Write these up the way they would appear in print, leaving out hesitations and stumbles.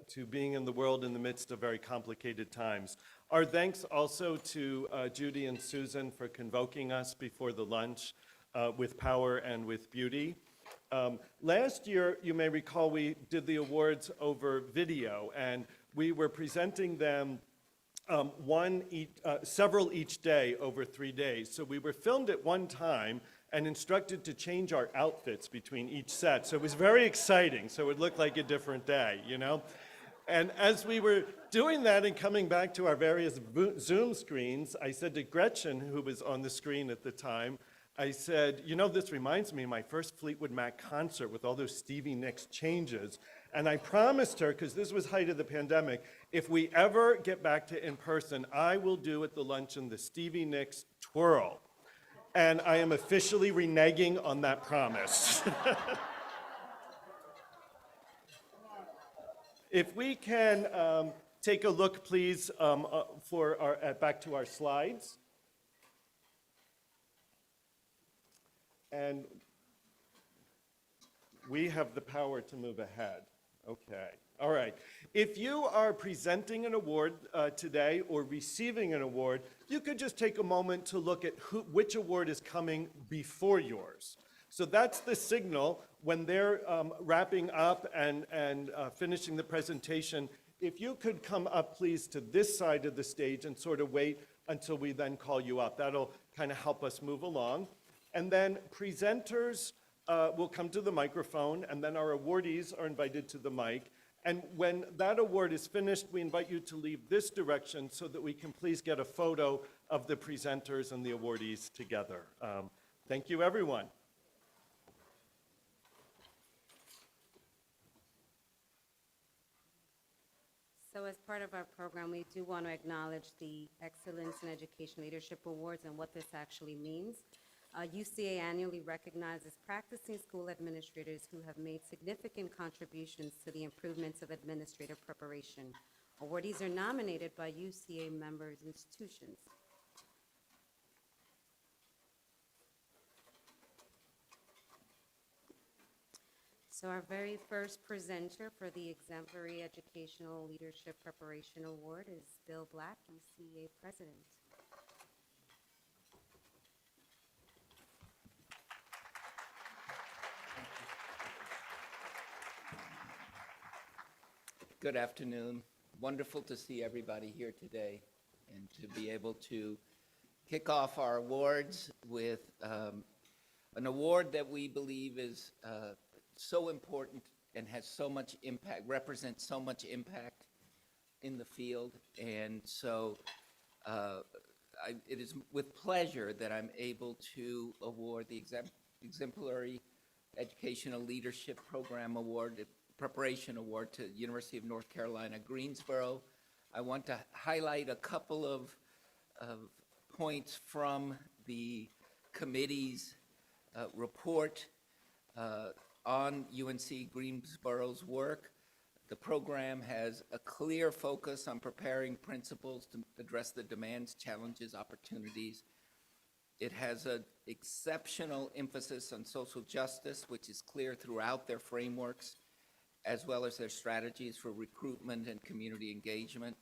to being in the world in the midst of very complicated times. Our thanks also to Judy and Susan for convoking us before the lunch with power and with beauty. Last year, you may recall, we did the awards over video, and we were presenting them several each day over 3 days. So we were filmed at one time and instructed to change our outfits between each set. So it was very exciting, so it looked like a different day, you know? And as we were doing that and coming back to our various Zoom screens, I said to Gretchen, who was on the screen at the time, I said, you know, this reminds me of my first Fleetwood Mac concert with all those Stevie Nicks changes. And I promised her, because this was height of the pandemic, if we ever get back to in person, I will do at the luncheon the Stevie Nicks twirl. And I am officially reneging on that promise. If we can take a look, please, back to our slides. And we have the power to move ahead. Okay. All right. If you are presenting an award today or receiving an award, you could just take a moment to look at which award is coming before yours. So that's the signal when they're wrapping up and finishing the presentation. If you could come up, please, to this side of the stage and sort of wait until we then call you up. That'll kind of help us move along. And then presenters will come to the microphone, and then our awardees are invited to the mic. And when that award is finished, we invite you to leave this direction so that we can please get a photo of the presenters and the awardees together. Thank you, everyone. So as part of our program, we do want to acknowledge the Excellence in Education Leadership Awards and what this actually means. UCEA annually recognizes practicing school administrators who have made significant contributions to the improvements of administrative preparation. Awardees are nominated by UCEA members institutions. So our very first presenter for the Exemplary Educational Leadership Preparation Award is Bill Black, UCEA President. Good afternoon. Wonderful to see everybody here today and to be able to kick off our awards with an award that we believe is so important and has so much impact, represents so much impact in the field. And so it is with pleasure that I'm able to award the Exemplary Educational Leadership Program Award, Preparation Award, to University of North Carolina, Greensboro. I want to highlight a couple of points from the committee's report on UNC Greensboro's work. The program has a clear focus on preparing principals to address the demands, challenges, opportunities. It has an exceptional emphasis on social justice, which is clear throughout their frameworks, as well as their strategies for recruitment and community engagement.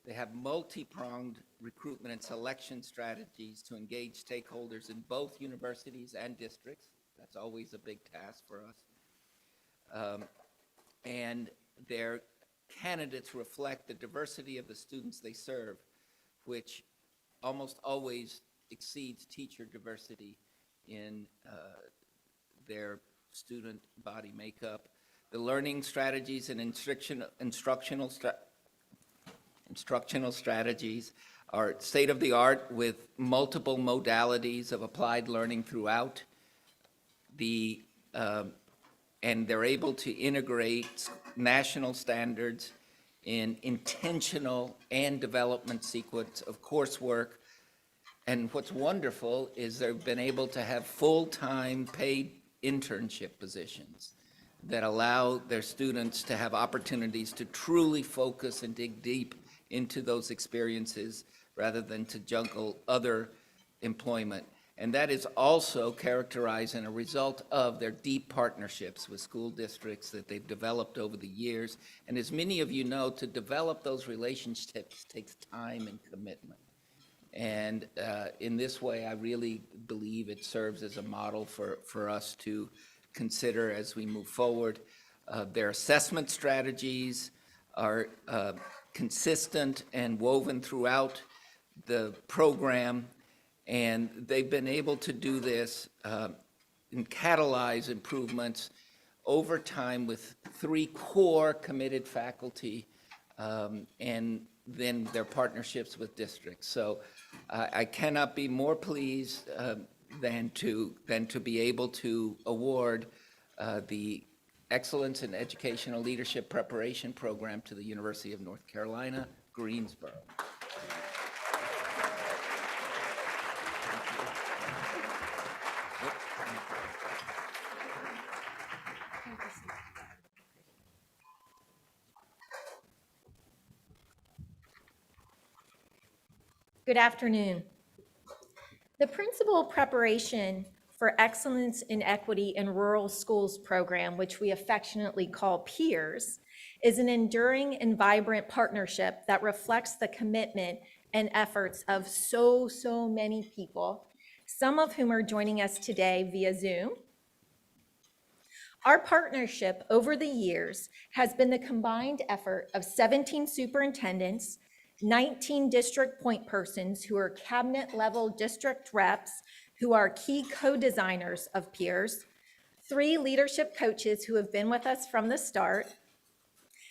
They have multi-pronged recruitment and selection strategies to engage stakeholders in both universities and districts. That's always a big task for us. And their candidates reflect the diversity of the students they serve, which almost always exceeds teacher diversity in their student body makeup. The learning strategies and instructional strategies are state-of-the-art with multiple modalities of applied learning throughout. And they're able to integrate national standards in intentional and development sequence of coursework. And what's wonderful is they've been able to have full-time paid internship positions that allow their students to have opportunities to truly focus and dig deep into those experiences rather than to juggle other employment. And that is also characterized and a result of their deep partnerships with school districts that they've developed over the years. And as many of you know, to develop those relationships takes time and commitment. And in this way, I really believe it serves as a model for us to consider as we move forward. Their assessment strategies are consistent and woven throughout the program, and they've been able to do this and catalyze improvements over time with 3 core committed faculty, and then their partnerships with districts. So I cannot be more pleased than to be able to award the Excellence in Educational Leadership Preparation Program to the University of North Carolina, Greensboro. Good afternoon. The Principal Preparation for Excellence in Equity in Rural Schools program, which we affectionately call PEERS, is an enduring and vibrant partnership that reflects the commitment and efforts of so many people, some of whom are joining us today via Zoom. Our partnership over the years has been the combined effort of 17 superintendents, 19 district point persons who are cabinet-level district reps who are key co-designers of PEERS, 3 leadership coaches who have been with us from the start,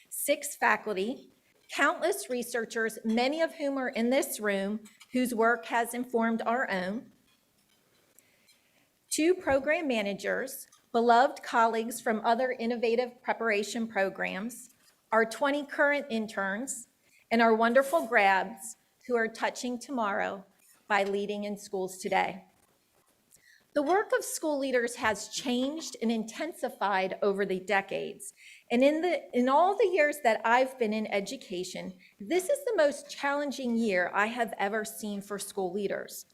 6 faculty, countless researchers, many of whom are in this room, whose work has informed our own, 2 program managers, beloved colleagues from other innovative preparation programs, our 20 current interns, and our wonderful grads who are touching tomorrow by leading in schools today. The work of school leaders has changed and intensified over the decades. And in all the years that I've been in education, this is the most challenging year I have ever seen for school leaders.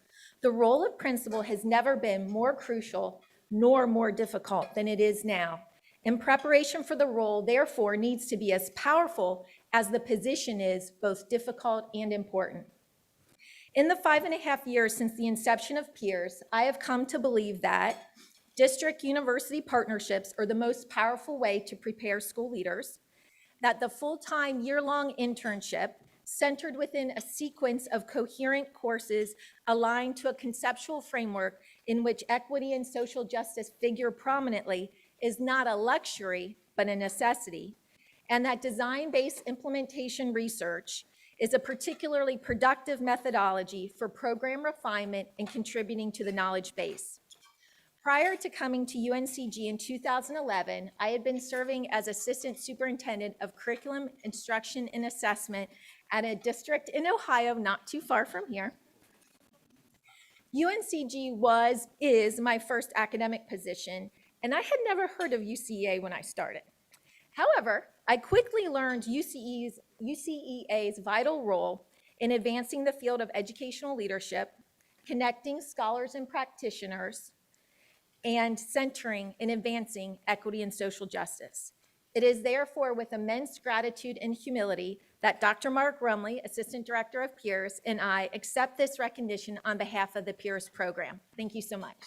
The role of principal has never been more crucial nor more difficult than it is now. And preparation for the role, therefore, needs to be as powerful as the position is both difficult and important. In the 5.5 years since the inception of PEERS, I have come to believe that district-university partnerships are the most powerful way to prepare school leaders, that the full-time year-long internship centered within a sequence of coherent courses aligned to a conceptual framework in which equity and social justice figure prominently is not a luxury, but a necessity, and that design-based implementation research is a particularly productive methodology for program refinement and contributing to the knowledge base. Prior to coming to UNCG in 2011, I had been serving as Assistant Superintendent of Curriculum, Instruction, and Assessment at a district in Ohio not too far from here. UNCG is my first academic position, and I had never heard of UCEA when I started. However, I quickly learned UCEA's vital role in advancing the field of educational leadership, connecting scholars and practitioners, and centering and advancing equity and social justice. It is therefore with immense gratitude and humility that Dr. Mark Rumley, Assistant Director of PEERS, and I accept this recognition on behalf of the PEERS program. Thank you so much.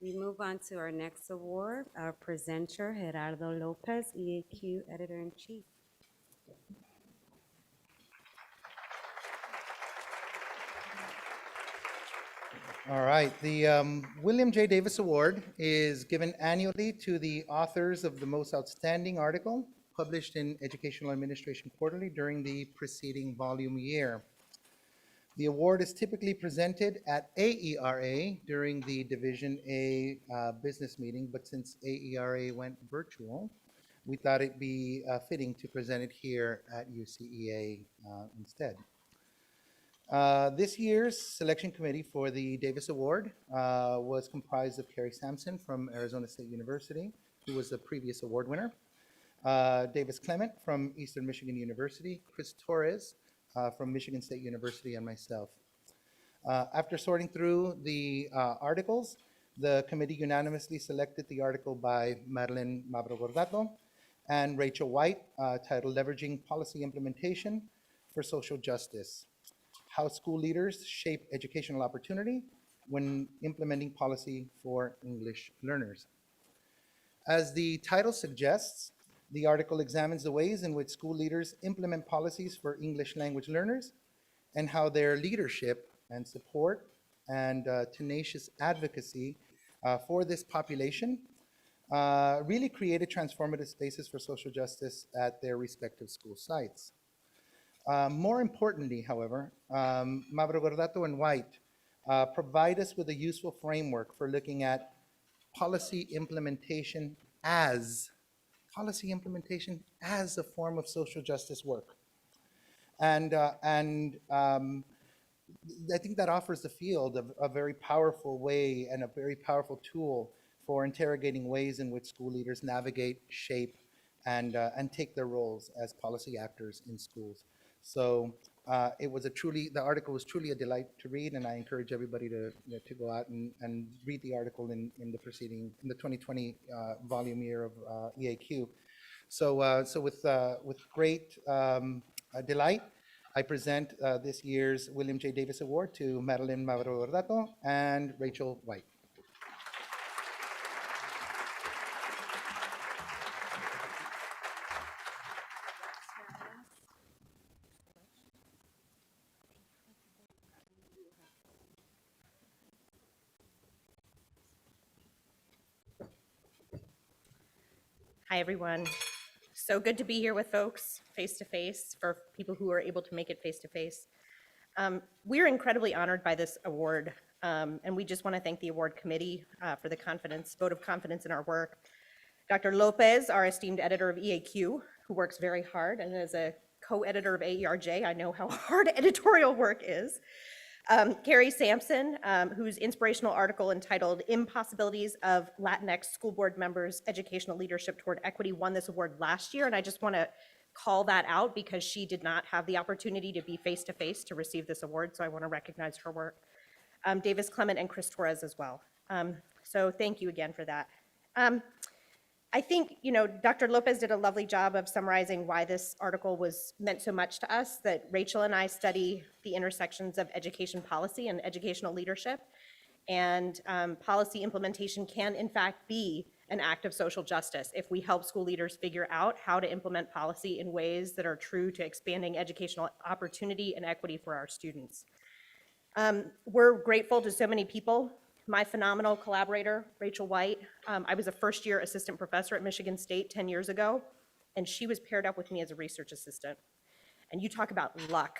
We move on to our next award, our presenter, Gerardo Lopez, EAQ Editor-in-Chief. All right, the William J. Davis Award is given annually to the authors of the most outstanding article published in Educational Administration Quarterly during the preceding volume year. The award is typically presented at AERA during the Division A business meeting, but since AERA went virtual, we thought it'd be fitting to present it here at UCEA instead. This year's selection committee for the Davis Award was comprised of Carrie Sampson from Arizona State University, who was the previous award winner, Davis Clement from Eastern Michigan University, Chris Torres from Michigan State University, and myself. After sorting through the articles, the committee unanimously selected the article by Madeline Mavro-Gordato and Rachel White, titled Leveraging Policy Implementation for Social Justice: How School Leaders Shape Educational Opportunity when Implementing Policy for English Learners. As the title suggests, the article examines the ways in which school leaders implement policies for English language learners and how their leadership and support and tenacious advocacy for this population really created transformative spaces for social justice at their respective school sites. More importantly, however, Mavro-Gordato and White provide us with a useful framework for looking at policy implementation as a form of social justice work. And I think that offers the field a very powerful way and a very powerful tool for interrogating ways in which school leaders navigate, shape, and take their roles as policy actors in schools. So the article was truly a delight to read, and I encourage everybody to go out and read the article in the 2020 volume year of EAQ. So with great delight, I present this year's William J. Davis Award to Madeline Mavro-Gordato and Rachel White. Hi, everyone. So good to be here with folks face-to-face, for people who are able to make it face-to-face. We're incredibly honored by this award, and we just want to thank the award committee for the vote of confidence in our work. Dr. Lopez, our esteemed editor of EAQ, who works very hard, and as a co-editor of AERJ, I know how hard editorial work is. Carrie Sampson, whose inspirational article entitled Impossibilities of Latinx School Board Members' Educational Leadership Toward Equity won this award last year, and I just want to call that out because she did not have the opportunity to be face-to-face to receive this award, so I want to recognize her work. Davis Clement and Chris Torres as well. So thank you again for that. I think, Dr. Lopez did a lovely job of summarizing why this article meant so much to us, that Rachel and I study the intersections of education policy and educational leadership, and policy implementation can, in fact, be an act of social justice if we help school leaders figure out how to implement policy in ways that are true to expanding educational opportunity and equity for our students. We're grateful to so many people. My phenomenal collaborator, Rachel White, I was a first-year assistant professor at Michigan State 10 years ago, and she was paired up with me as a research assistant. And you talk about luck.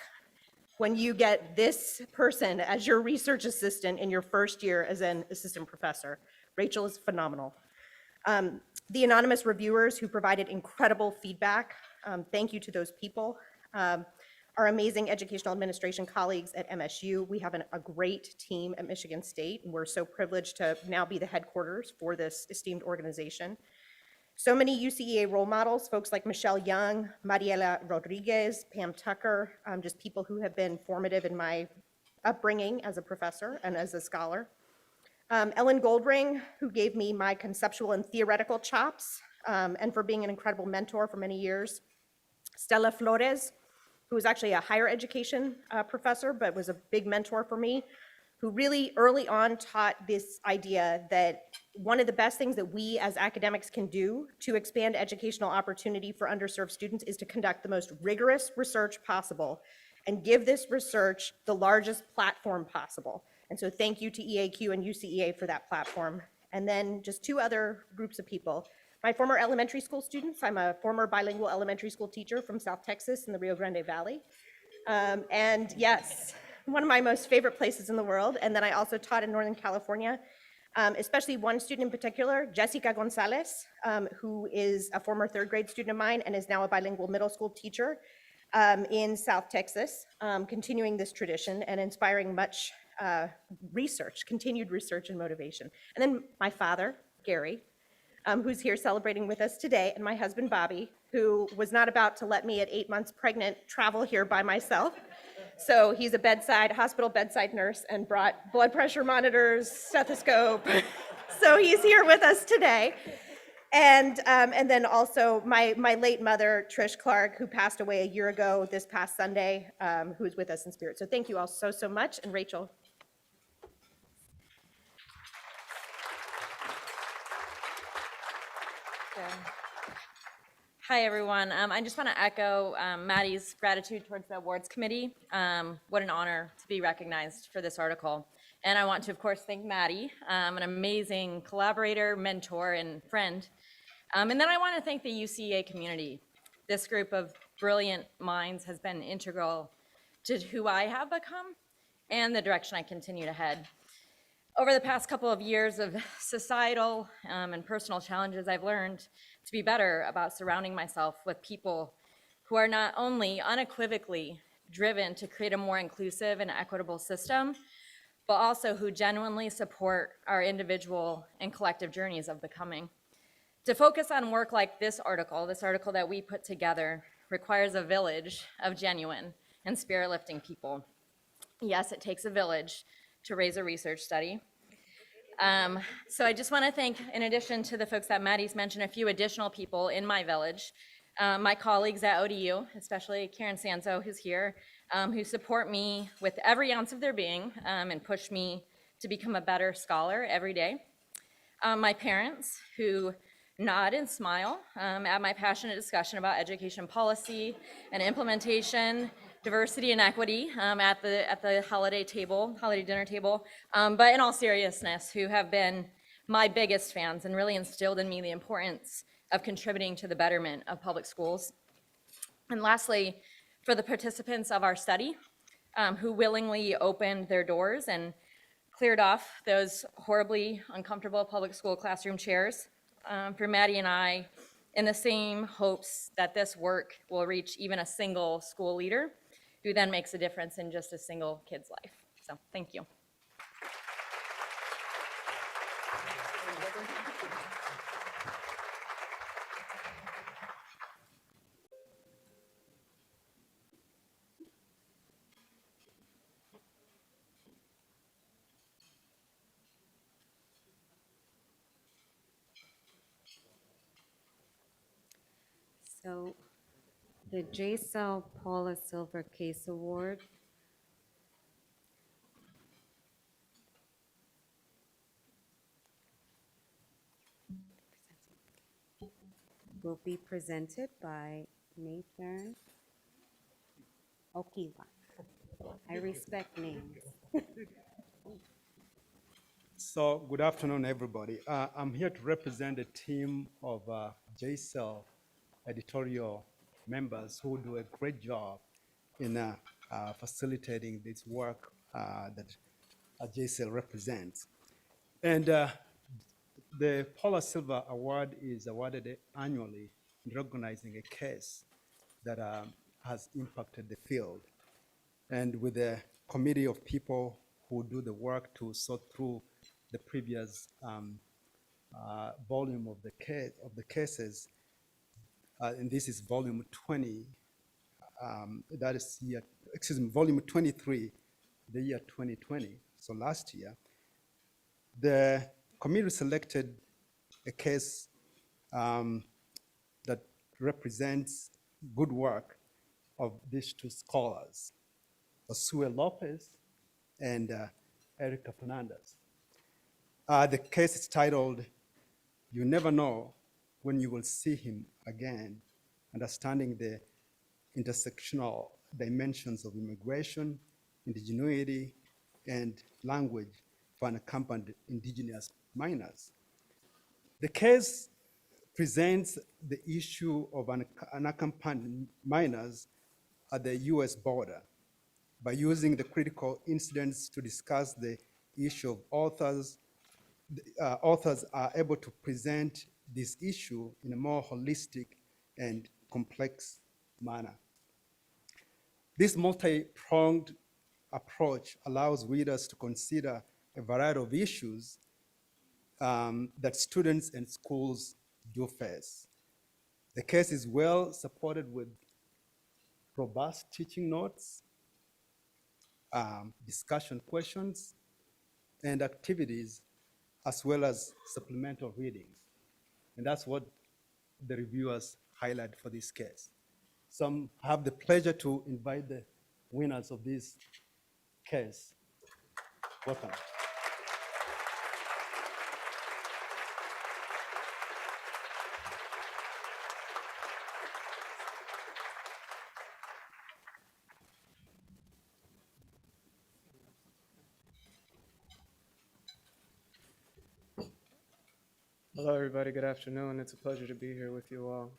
When you get this person as your research assistant in your first year as an assistant professor, Rachel is phenomenal. The anonymous reviewers who provided incredible feedback, thank you to those people. Our amazing educational administration colleagues at MSU. We have a great team at Michigan State, and we're so privileged to now be the headquarters for this esteemed organization. So many UCEA role models, folks like Michelle Young, Mariela Rodriguez, Pam Tucker, just people who have been formative in my upbringing as a professor and as a scholar. Ellen Goldring, who gave me my conceptual and theoretical chops, and for being an incredible mentor for many years. Stella Flores, who was actually a higher education professor, but was a big mentor for me, who really early on taught this idea that one of the best things that we as academics can do to expand educational opportunity for underserved students is to conduct the most rigorous research possible and give this research the largest platform possible. And so thank you to EAQ and UCEA for that platform. And then just two other groups of people. My former elementary school students, I'm a former bilingual elementary school teacher from South Texas in the Rio Grande Valley. And yes, one of my most favorite places in the world. And then I also taught in Northern California, especially one student in particular, Jessica Gonzalez, who is a former third grade student of mine and is now a bilingual middle school teacher. in South Texas, continuing this tradition and inspiring much research, continued research and motivation. And then my father, Gary, who's here celebrating with us today, and my husband, Bobby, who was not about to let me at 8 months pregnant travel here by myself. So he's a hospital bedside nurse and brought blood pressure monitors, stethoscope. So he's here with us today. And then also my late mother, Trish Clark, who passed away a year ago this past Sunday, who's with us in spirit. So thank you all so, so much. And Rachel. Hi, everyone. I just want to echo Maddie's gratitude towards the awards committee. What an honor to be recognized for this article. And I want to, of course, thank Maddie, an amazing collaborator, mentor, and friend. And then I want to thank the UCEA community. This group of brilliant minds has been integral to who I have become and the direction I continue to head. Over the past couple of years of societal and personal challenges, I've learned to be better about surrounding myself with people who are not only unequivocally driven to create a more inclusive and equitable system, but also who genuinely support our individual and collective journeys of becoming. To focus on work like this article that we put together, requires a village of genuine and spirit-lifting people. Yes, it takes a village to raise a research study. So I just want to thank, in addition to the folks that Maddie's mentioned, a few additional people in my village, my colleagues at ODU, especially Karen Sanzo, who's here, who support me with every ounce of their being and push me to become a better scholar every day. My parents, who nod and smile at my passionate discussion about education policy and implementation, diversity and equity at the holiday dinner table, but in all seriousness, who have been my biggest fans and really instilled in me the importance of contributing to the betterment of public schools. And lastly, for the participants of our study, who willingly opened their doors and cleared off those horribly uncomfortable public school classroom chairs, for Maddie and I, in the same hopes that this work will reach even a single school leader who then makes a difference in just a single kid's life. So thank you. So the JCEL Paula Silver Case Award will be presented by Nathan Okiwa. I respect names. So, good afternoon, everybody. I'm here to represent a team of JCEL editorial members who do a great job in facilitating this work that JCEL represents. And the Paula Silver Award is awarded annually in recognizing a case that has impacted the field. And with a committee of people who do the work to sort through the previous volume of the cases, and this is volume 20. That is volume 23, the year 2020. So last year, the committee selected a case that represents good work of these two scholars, Osue Lopez and Erica Fernandez. The case is titled, "You Never Know When You Will See Him Again, Understanding the Intersectional Dimensions of Immigration, Indigeneity, and Language for Unaccompanied Indigenous Minors." The case presents the issue of unaccompanied minors at the US border by using the critical incidents to discuss the issue of authors. Authors are able to present this issue in a more holistic and complex manner. This multi-pronged approach allows readers to consider a variety of issues that students and schools do face. The case is well supported with robust teaching notes, discussion questions, and activities, as well as supplemental readings. And that's what the reviewers highlight for this case. Some have the pleasure to invite the winners of this case. Welcome. Hello, everybody. Good afternoon. It's a pleasure to be here with you all.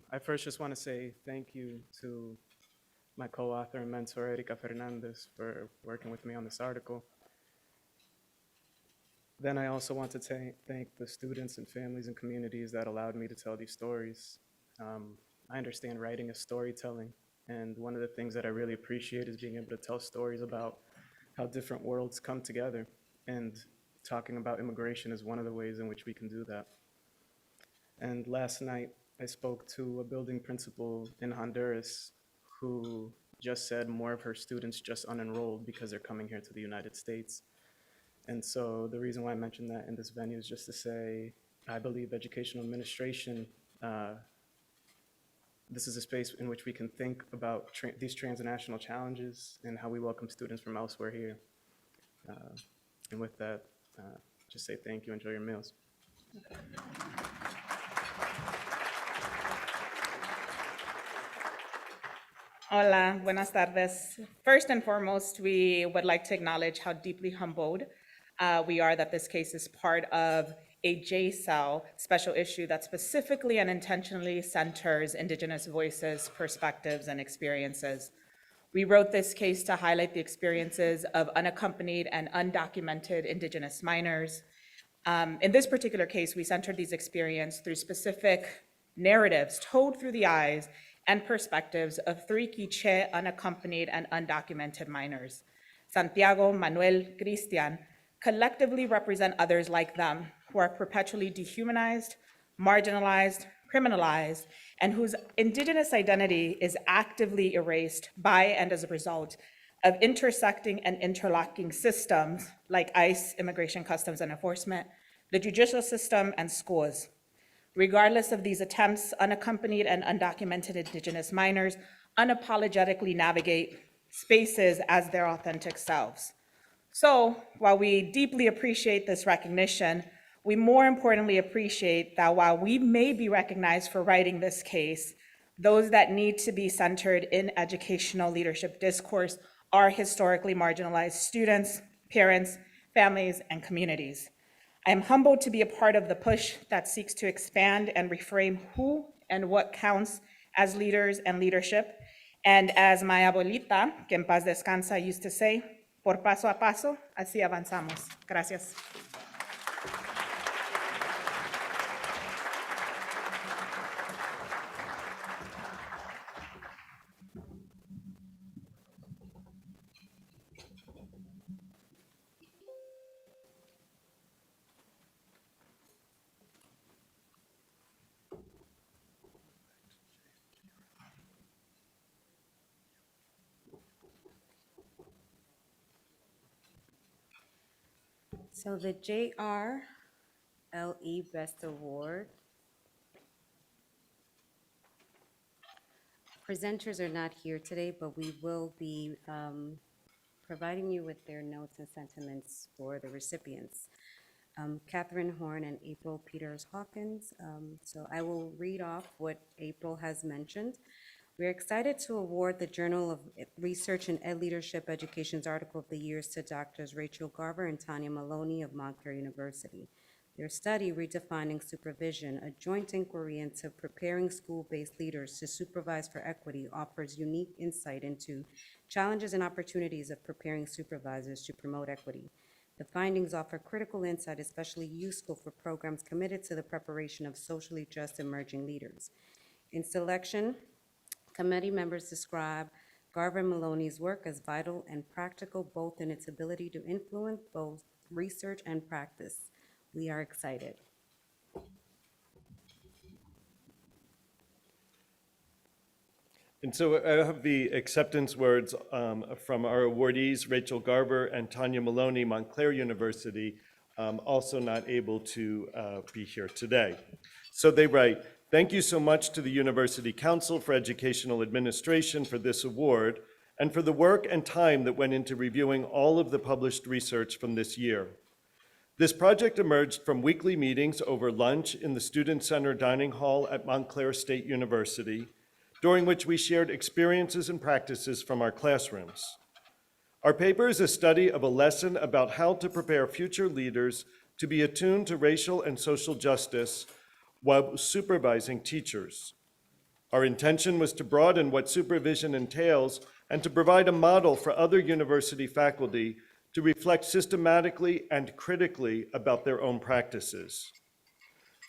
I first just want to say thank you to my co-author and mentor, Erika Fernandez, for working with me on this article. Then I also want to thank the students and families and communities that allowed me to tell these stories. I understand writing is storytelling, and one of the things that I really appreciate is being able to tell stories about how different worlds come together, and talking about immigration is one of the ways in which we can do that. And last night, I spoke to a building principal in Honduras who just said more of her students just unenrolled because they're coming here to the United States. And so the reason why I mentioned that in this venue is just to say, I believe educational administration, this is a space in which we can think about these transnational challenges and how we welcome students from elsewhere here. And with that, just say thank you, enjoy your meals. Hola, buenas tardes. First and foremost, we would like to acknowledge how deeply humbled we are that this case is part of a JCEL special issue that specifically and intentionally centers Indigenous voices, perspectives, and experiences. We wrote this case to highlight the experiences of unaccompanied and undocumented Indigenous minors. In this particular case, we centered these experiences through specific narratives told through the eyes and perspectives of 3 Quiche unaccompanied and undocumented minors. Santiago, Manuel, Cristian collectively represent others like them who are perpetually dehumanized, marginalized, criminalized, and whose Indigenous identity is actively erased by and as a result of intersecting and interlocking systems like ICE, Immigration, Customs, and Enforcement, the judicial system, and schools. Regardless of these attempts, unaccompanied and undocumented Indigenous minors unapologetically navigate spaces as their authentic selves. So while we deeply appreciate this recognition, we more importantly appreciate that while we may be recognized for writing this case, those that need to be centered in educational leadership discourse are historically marginalized students, parents, families, and communities. I am humbled to be a part of the push that seeks to expand and reframe who and what counts as leaders and leadership. And as my abuelita, que en paz descansa, used to say, por paso a paso, así avanzamos. Gracias. So the JRLE Best Award. Presenters are not here today, but we will be providing you with their notes and sentiments for the recipients. Catherine Horn and April Peters Hawkins. So I will read off what April has mentioned. We're excited to award the Journal of Research and Ed Leadership Education's Article of the Years to Doctors Rachel Garver and Tanya Maloney of Montclair University. Their study, Redefining Supervision, a joint inquiry into preparing school-based leaders to supervise for equity, offers unique insight into challenges and opportunities of preparing supervisors to promote equity. The findings offer critical insight, especially useful for programs committed to the preparation of socially just emerging leaders. In selection, committee members describe Garver Maloney's work as vital and practical, both in its ability to influence both research and practice. We are excited. And so I have the acceptance words from our awardees, Rachel Garber and Tanya Maloney, Montclair University, also not able to be here today. So they write, "Thank you so much to the University Council for Educational Administration for this award and for the work and time that went into reviewing all of the published research from this year. This project emerged from weekly meetings over lunch in the Student Center Dining Hall at Montclair State University, during which we shared experiences and practices from our classrooms. Our paper is a study of a lesson about how to prepare future leaders to be attuned to racial and social justice while supervising teachers. Our intention was to broaden what supervision entails and to provide a model for other university faculty to reflect systematically and critically about their own practices.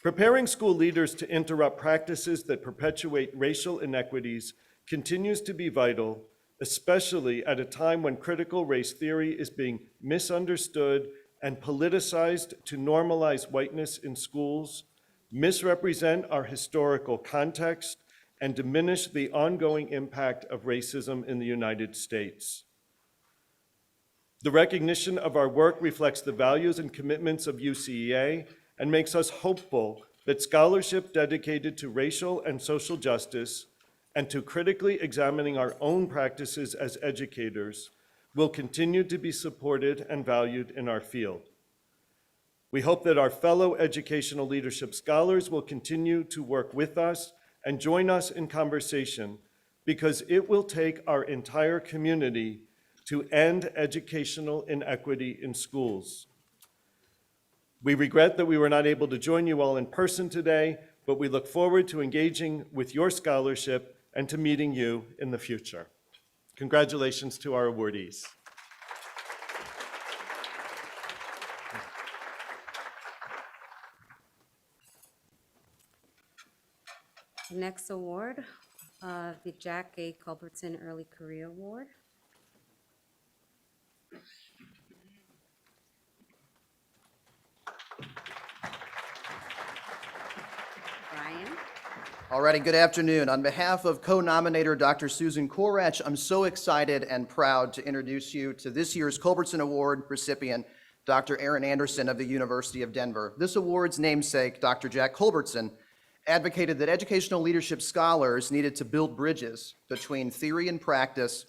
Preparing school leaders to interrupt practices that perpetuate racial inequities continues to be vital, especially at a time when critical race theory is being misunderstood and politicized to normalize whiteness in schools, misrepresent our historical context, and diminish the ongoing impact of racism in the United States. The recognition of our work reflects the values and commitments of UCEA and makes us hopeful that scholarship dedicated to racial and social justice and to critically examining our own practices as educators will continue to be supported and valued in our field. We hope that our fellow educational leadership scholars will continue to work with us and join us in conversation because it will take our entire community to end educational inequity in schools. We regret that we were not able to join you all in person today, but we look forward to engaging with your scholarship and to meeting you in the future. Congratulations to our awardees. The next award, the Jack A. Culbertson Early Career Award. Brian? Alrighty, good afternoon. On behalf of co-nominator Dr. Susan Korach, I'm so excited and proud to introduce you to this year's Culbertson Award recipient, Dr. Aaron Anderson of the University of Denver. This award's namesake, Dr. Jack Culbertson, advocated that educational leadership scholars needed to build bridges between theory and practice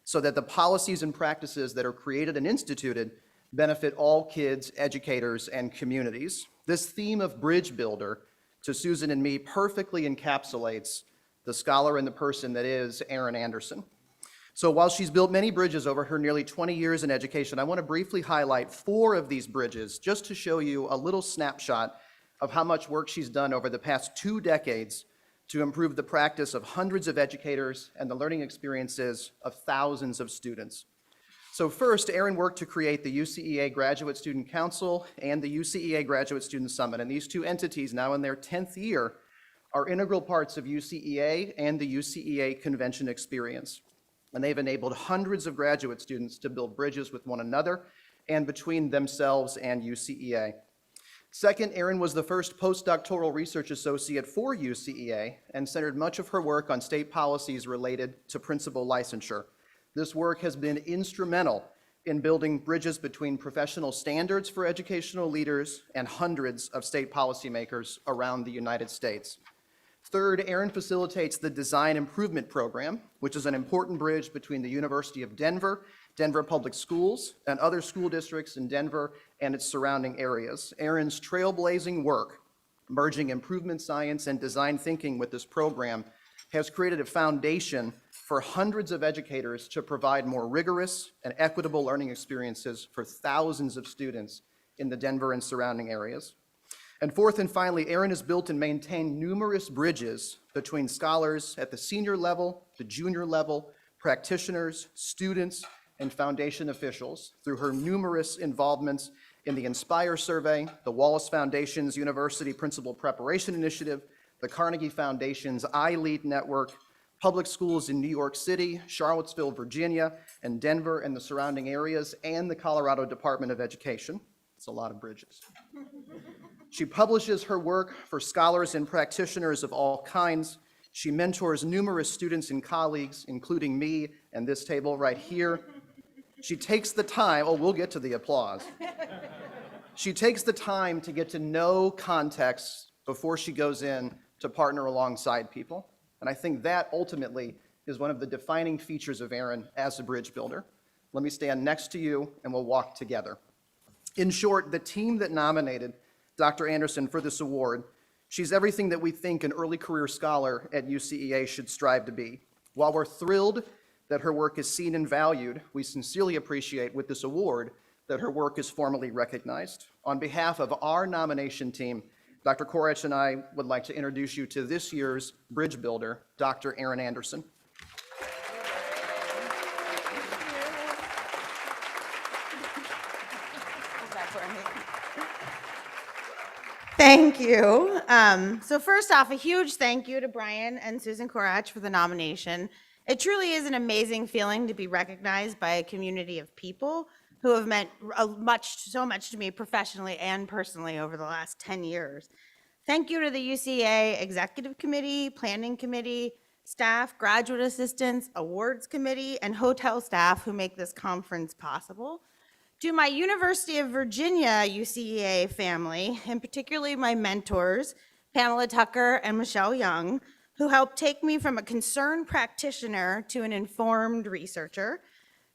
so that the policies and practices that are created and instituted benefit all kids, educators, and communities. This theme of bridge builder, to Susan and me, perfectly encapsulates the scholar and the person that is Aaron Anderson. So while she's built many bridges over her nearly 20 years in education, I want to briefly highlight 4 of these bridges just to show you a little snapshot of how much work she's done over the past 2 decades to improve the practice of hundreds of educators and the learning experiences of thousands of students. So first, Aaron worked to create the UCEA Graduate Student Council and the UCEA Graduate Student Summit, and these 2 entities, now in their 10th year, are integral parts of UCEA and the UCEA convention experience. And they've enabled hundreds of graduate students to build bridges with one another and between themselves and UCEA. Second, Erin was the first postdoctoral research associate for UCEA and centered much of her work on state policies related to principal licensure. This work has been instrumental in building bridges between professional standards for educational leaders and hundreds of state policymakers around the United States. Third, Erin facilitates the Design Improvement Program, which is an important bridge between the University of Denver, Denver Public Schools, and other school districts in Denver and its surrounding areas. Erin's trailblazing work, merging improvement science and design thinking with this program, has created a foundation for hundreds of educators to provide more rigorous and equitable learning experiences for thousands of students in the Denver and surrounding areas. And fourth and finally, Erin has built and maintained numerous bridges between scholars at the senior level, the junior level, practitioners, students, and foundation officials through her numerous involvements in the Inspire Survey, the Wallace Foundation's University Principal Preparation Initiative, the Carnegie Foundation's iLead Network, public schools in New York City, Charlottesville, Virginia, and Denver and the surrounding areas, and the Colorado Department of Education. It's a lot of bridges. She publishes her work for scholars and practitioners of all kinds. She mentors numerous students and colleagues, including me and this table right here. She takes the time, oh, we'll get to the applause. She takes the time to get to know context before she goes in to partner alongside people. And I think that ultimately is one of the defining features of Erin as a bridge builder. Let me stand next to you and we'll walk together. In short, the team that nominated Dr. Anderson for this award, she's everything that we think an early career scholar at UCEA should strive to be. While we're thrilled that her work is seen and valued, we sincerely appreciate with this award that her work is formally recognized. On behalf of our nomination team, Dr. Korach and I would like to introduce you to this year's bridge builder, Dr. Erin Anderson. Thank you. So first off, a huge thank you to Brian and Susan Korach for the nomination. It truly is an amazing feeling to be recognized by a community of people who have meant so much to me professionally and personally over the last 10 years. Thank you to the UCEA Executive Committee, Planning Committee, staff, graduate assistants, awards committee, and hotel staff who make this conference possible. To my University of Virginia UCEA family, and particularly my mentors, Pamela Tucker and Michelle Young, who helped take me from a concerned practitioner to an informed researcher.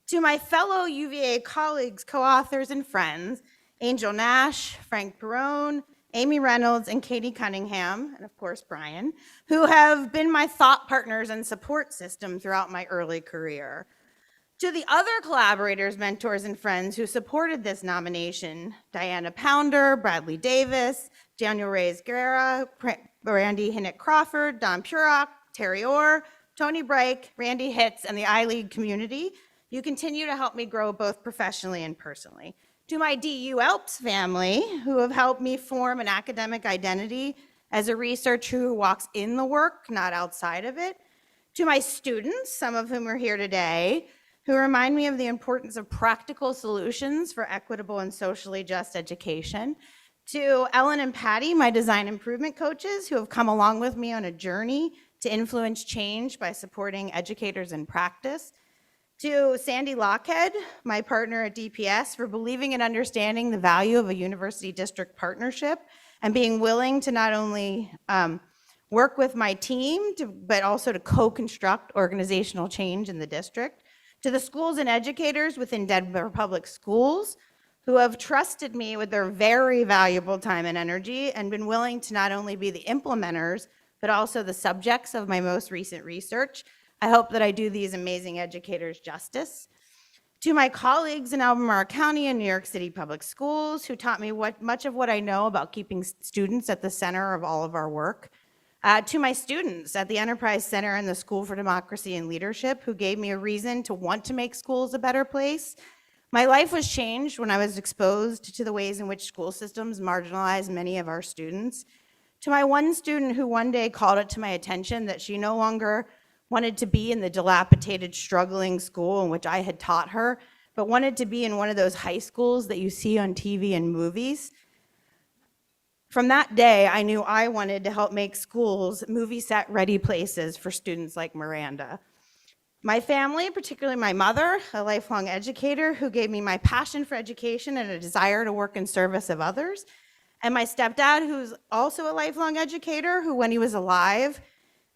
To my fellow UVA colleagues, co-authors, and friends, Angel Nash, Frank Perrone, Amy Reynolds, and Katie Cunningham, and of course Brian, who have been my thought partners and support system throughout my early career. To the other collaborators, mentors, and friends who supported this nomination, Diana Pounder, Bradley Davis, Daniel Reyes-Guerra, Randy Hinnett-Crawford, Don Purock, Terry Orr, Tony Breik, Randy Hitz, and the iLeague community, you continue to help me grow both professionally and personally. To my DU Alps family, who have helped me form an academic identity as a researcher who walks in the work, not outside of it. To my students, some of whom are here today, who remind me of the importance of practical solutions for equitable and socially just education. To Ellen and Patty, my design improvement coaches, who have come along with me on a journey to influence change by supporting educators in practice. To Sandy Lockhead, my partner at DPS, for believing and understanding the value of a university district partnership and being willing to not only work with my team, but also to co-construct organizational change in the district. To the schools and educators within Denver Public Schools who have trusted me with their very valuable time and energy and been willing to not only be the implementers, but also the subjects of my most recent research. I hope that I do these amazing educators justice. To my colleagues in Albemarle County and New York City Public Schools who taught me much of what I know about keeping students at the center of all of our work. To my students at the Enterprise Center and the School for Democracy and Leadership who gave me a reason to want to make schools a better place. My life was changed when I was exposed to the ways in which school systems marginalize many of our students. To my one student who one day called it to my attention that she no longer wanted to be in the dilapidated, struggling school in which I had taught her, but wanted to be in one of those high schools that you see on TV and movies. From that day, I knew I wanted to help make schools movie set ready places for students like Miranda. My family, particularly my mother, a lifelong educator who gave me my passion for education and a desire to work in service of others, and my stepdad, who's also a lifelong educator, who when he was alive,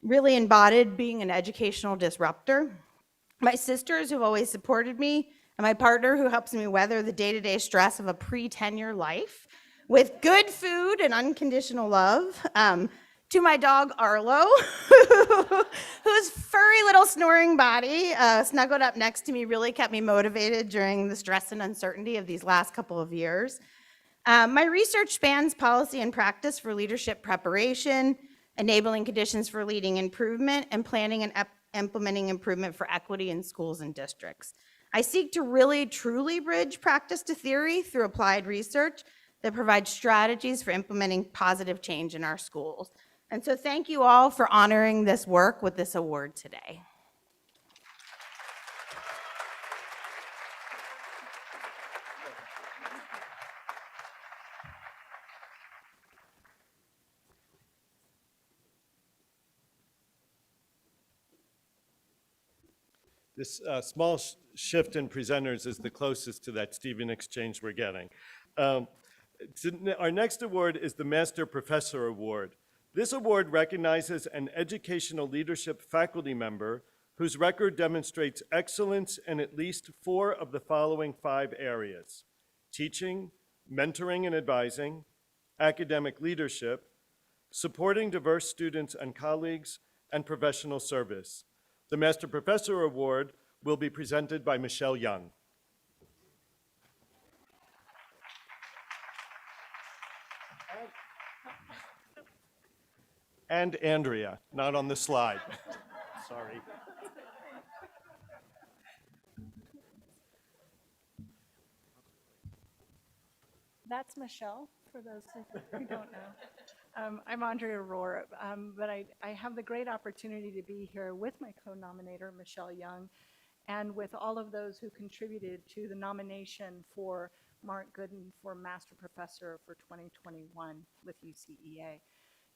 really embodied being an educational disruptor. My sisters who've always supported me, and my partner who helps me weather the day-to-day stress of a pre-tenure life with good food and unconditional love. To my dog, Arlo, whose furry little snoring body snuggled up next to me really kept me motivated during the stress and uncertainty of these last couple of years. My research spans policy and practice for leadership preparation, enabling conditions for leading improvement, and planning and implementing improvement for equity in schools and districts. I seek to really, truly bridge practice to theory through applied research that provides strategies for implementing positive change in our schools. And so thank you all for honoring this work with this award today. This small shift in presenters is the closest to that Stephen exchange we're getting. Our next award is the Master Professor Award. This award recognizes an educational leadership faculty member whose record demonstrates excellence in at least 4 of the following 5 areas: teaching, mentoring and advising, academic leadership, supporting diverse students and colleagues, and professional service. The Master Professor Award will be presented by Michelle Young. And Andrea, not on the slide. Sorry. That's Michelle, for those who don't know. I'm Andrea Rohr, but I have the great opportunity to be here with my co-nominator, Michelle Young, and with all of those who contributed to the nomination for Mark Gooden for Master Professor for 2021 with UCEA.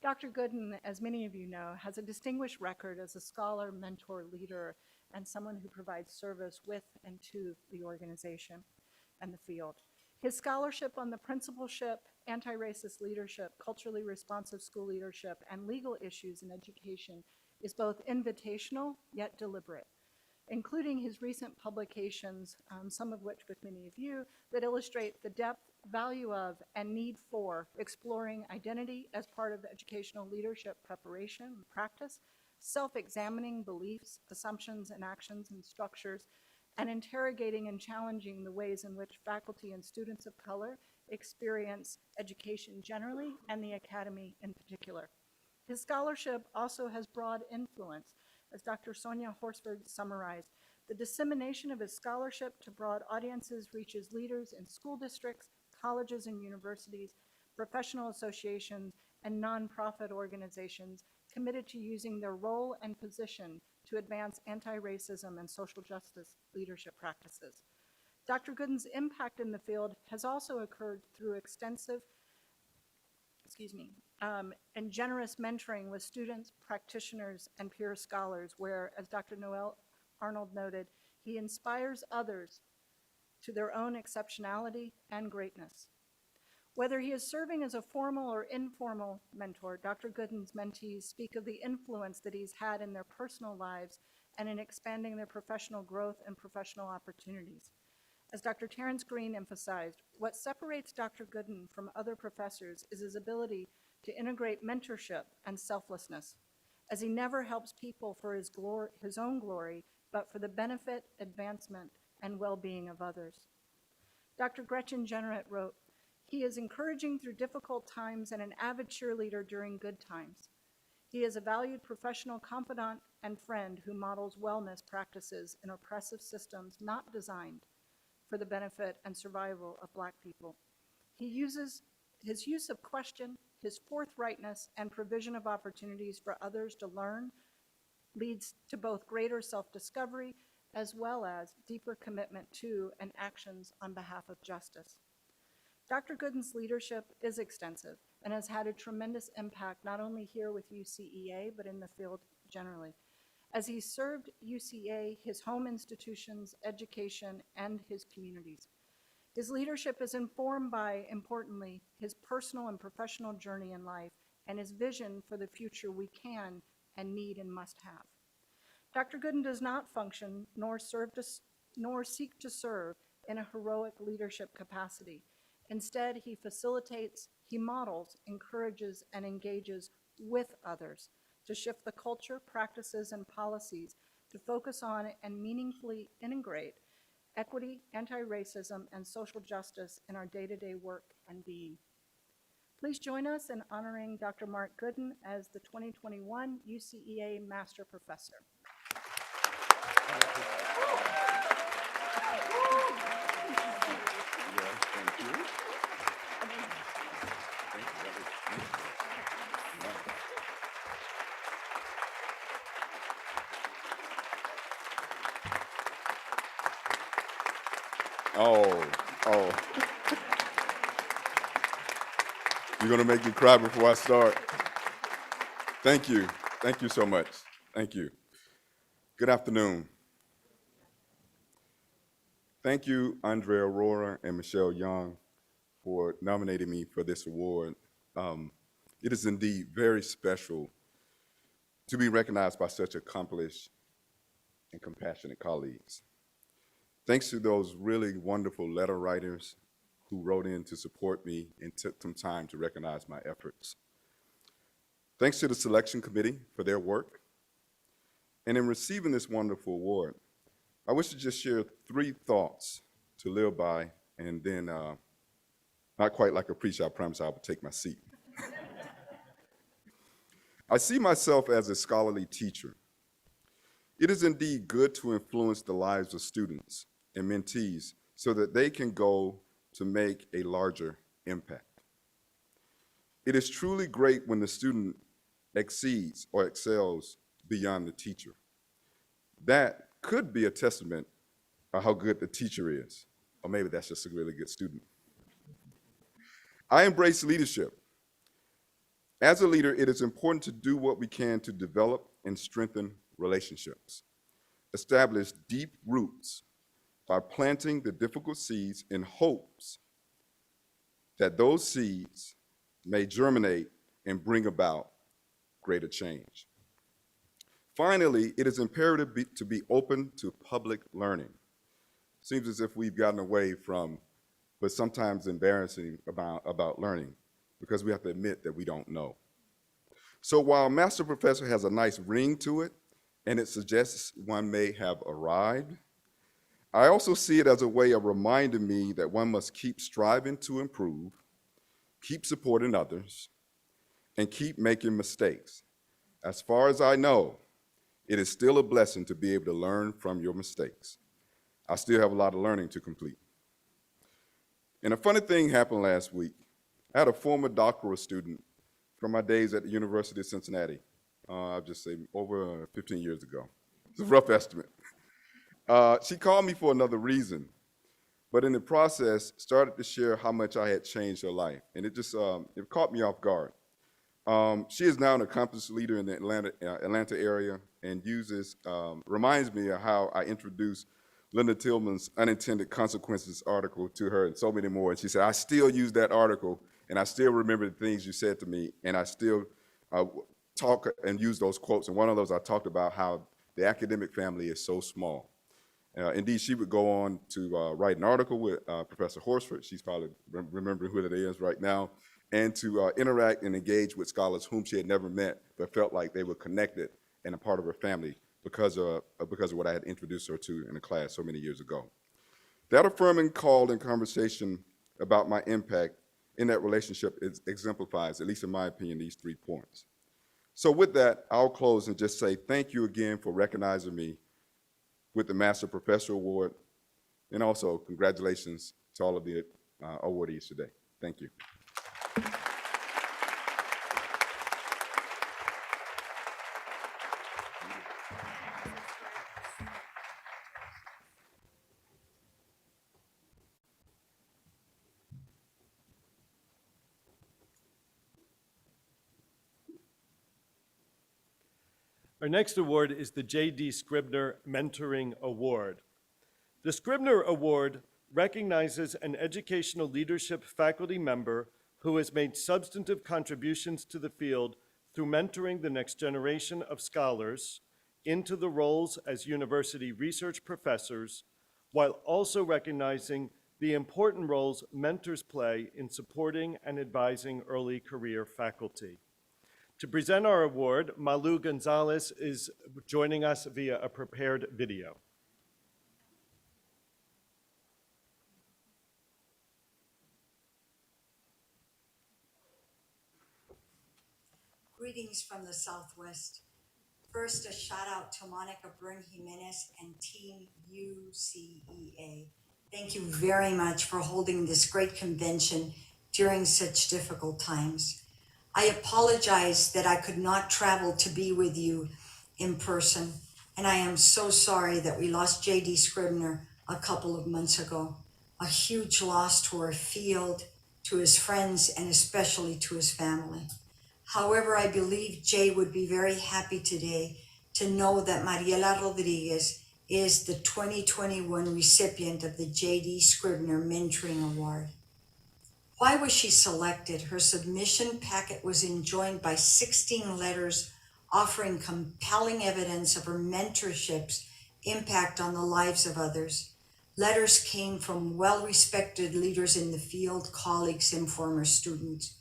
Dr. Gooden, as many of you know, has a distinguished record as a scholar, mentor, leader, and someone who provides service with and to the organization and the field. His scholarship on the principalship, anti-racist leadership, culturally responsive school leadership, and legal issues in education is both invitational yet deliberate, including his recent publications, some of which with many of you, that illustrate the depth, value of, and need for exploring identity as part of educational leadership preparation and practice, self-examining beliefs, assumptions, and actions and structures, and interrogating and challenging the ways in which faculty and students of color experience education generally and the academy in particular. His scholarship also has broad influence. As Dr. Sonia Horsberg summarized, the dissemination of his scholarship to broad audiences reaches leaders in school districts, colleges and universities, professional associations, and nonprofit organizations committed to using their role and position to advance anti-racism and social justice leadership practices. Dr. Gooden's impact in the field has also occurred through extensive, and generous mentoring with students, practitioners, and peer scholars, where, as Dr. Noel Arnold noted, he inspires others to their own exceptionality and greatness. Whether he is serving as a formal or informal mentor, Dr. Gooden's mentees speak of the influence that he's had in their personal lives and in expanding their professional growth and professional opportunities. As Dr. Terrence Green emphasized, what separates Dr. Gooden from other professors is his ability to integrate mentorship and selflessness, as he never helps people for his own glory, but for the benefit, advancement, and well-being of others. Dr. Gretchen Jenrette wrote, "He is encouraging through difficult times and an avid cheerleader during good times. He is a valued professional confidant and friend who models wellness practices in oppressive systems not designed for the benefit and survival of Black people. His use of question, his forthrightness, and provision of opportunities for others to learn leads to both greater self-discovery as well as deeper commitment to and actions on behalf of justice." Dr. Gooden's leadership is extensive and has had a tremendous impact not only here with UCEA, but in the field generally. As he served UCEA, his home institutions, education, and his communities. His leadership is informed by, importantly, his personal and professional journey in life and his vision for the future we can and need and must have. Dr. Gooden does not function nor seek to serve in a heroic leadership capacity. Instead, he facilitates, he models, encourages, and engages with others to shift the culture, practices, and policies to focus on and meaningfully integrate equity, anti-racism, and social justice in our day-to-day work and being. Please join us in honoring Dr. Mark Gooden as the 2021 UCEA Master Professor. Oh, oh. You're gonna make me cry before I start. Thank you. Thank you so much. Thank you. Good afternoon. Thank you, Andrea Aurora and Michelle Young, for nominating me for this award. It is indeed very special to be recognized by such accomplished and compassionate colleagues. Thanks to those really wonderful letter writers who wrote in to support me and took some time to recognize my efforts. Thanks to the selection committee for their work. And in receiving this wonderful award, I wish to just share 3 thoughts to live by, and then, not quite like a preacher, I promise I will take my seat. I see myself as a scholarly teacher. It is indeed good to influence the lives of students and mentees so that they can go to make a larger impact. It is truly great when the student exceeds or excels beyond the teacher. That could be a testament of how good the teacher is, or maybe that's just a really good student. I embrace leadership. As a leader, it is important to do what we can to develop and strengthen relationships, establish deep roots by planting the difficult seeds in hopes that those seeds may germinate and bring about greater change. Finally, it is imperative to be open to public learning. Seems as if we've gotten away from, but sometimes embarrassing about learning, because we have to admit that we don't know. So while Master Professor has a nice ring to it, and it suggests one may have arrived, I also see it as a way of reminding me that one must keep striving to improve, keep supporting others, and keep making mistakes. As far as I know, it is still a blessing to be able to learn from your mistakes. I still have a lot of learning to complete. And a funny thing happened last week. I had a former doctoral student from my days at the University of Cincinnati, I'll just say over 15 years ago. It's a rough estimate. She called me for another reason, but in the process started to share how much I had changed her life. And it just, it caught me off guard. She is now an accomplished leader in the Atlanta area and reminds me of how I introduced Linda Tillman's Unintended Consequences article to her and so many more. And she said, I still use that article and I still remember the things you said to me, and I still talk and use those quotes. And one of those I talked about how the academic family is so small. Indeed, she would go on to write an article with Professor Horsford. She's probably remembering who that is right now, and to interact and engage with scholars whom she had never met, but felt like they were connected and a part of her family because of what I had introduced her to in a class so many years ago. That affirming call and conversation about my impact in that relationship exemplifies, at least in my opinion, these 3 points. So with that, I'll close and just say thank you again for recognizing me with the Master Professor Award, and also congratulations to all of the awardees today. Thank you. Our next award is the J.D. Scribner Mentoring Award. The Scribner Award recognizes an educational leadership faculty member who has made substantive contributions to the field through mentoring the next generation of scholars into the roles as university research professors, while also recognizing the important roles mentors play in supporting and advising early career faculty. To present our award, Malu Gonzalez is joining us via a prepared video. Greetings from the Southwest. First, a shout out to Monica Byrne Jimenez and Team UCEA. Thank you very much for holding this great convention during such difficult times. I apologize that I could not travel to be with you in person, and I am so sorry that we lost J.D. Scribner a couple of months ago. a huge loss to our field, to his friends, and especially to his family. However, I believe Jay would be very happy today to know that Mariela Rodriguez is the 2021 recipient of the J.D. Scribner Mentoring Award. Why was she selected? Her submission packet was enjoined by 16 letters offering compelling evidence of her mentorship's impact on the lives of others. Letters came from well-respected leaders in the field, colleagues, and former students.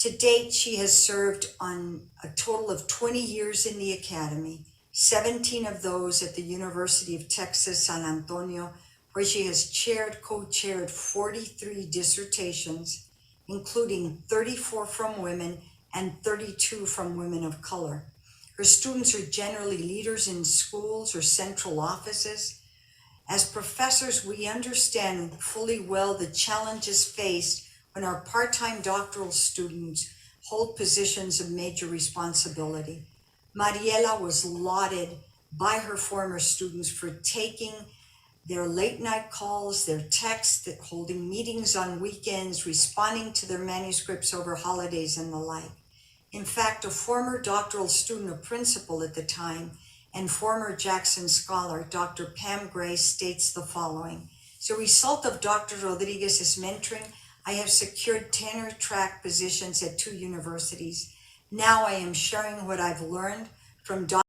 To date, she has served on a total of 20 years in the academy, 17 of those at the University of Texas, San Antonio, where she has co-chaired 43 dissertations, including 34 from women and 32 from women of color. Her students are generally leaders in schools or central offices. As professors, we understand fully well the challenges faced when our part-time doctoral students hold positions of major responsibility. Mariela was lauded by her former students for taking their late night calls, their texts, holding meetings on weekends, responding to their manuscripts over holidays and the like. In fact, a former doctoral student, a principal at the time, and former Jackson scholar, Dr. Pam Gray, states the following. As a result of Dr. Rodriguez's mentoring, I have secured tenure track positions at 2 universities. Now I am sharing what I've learned from Dr.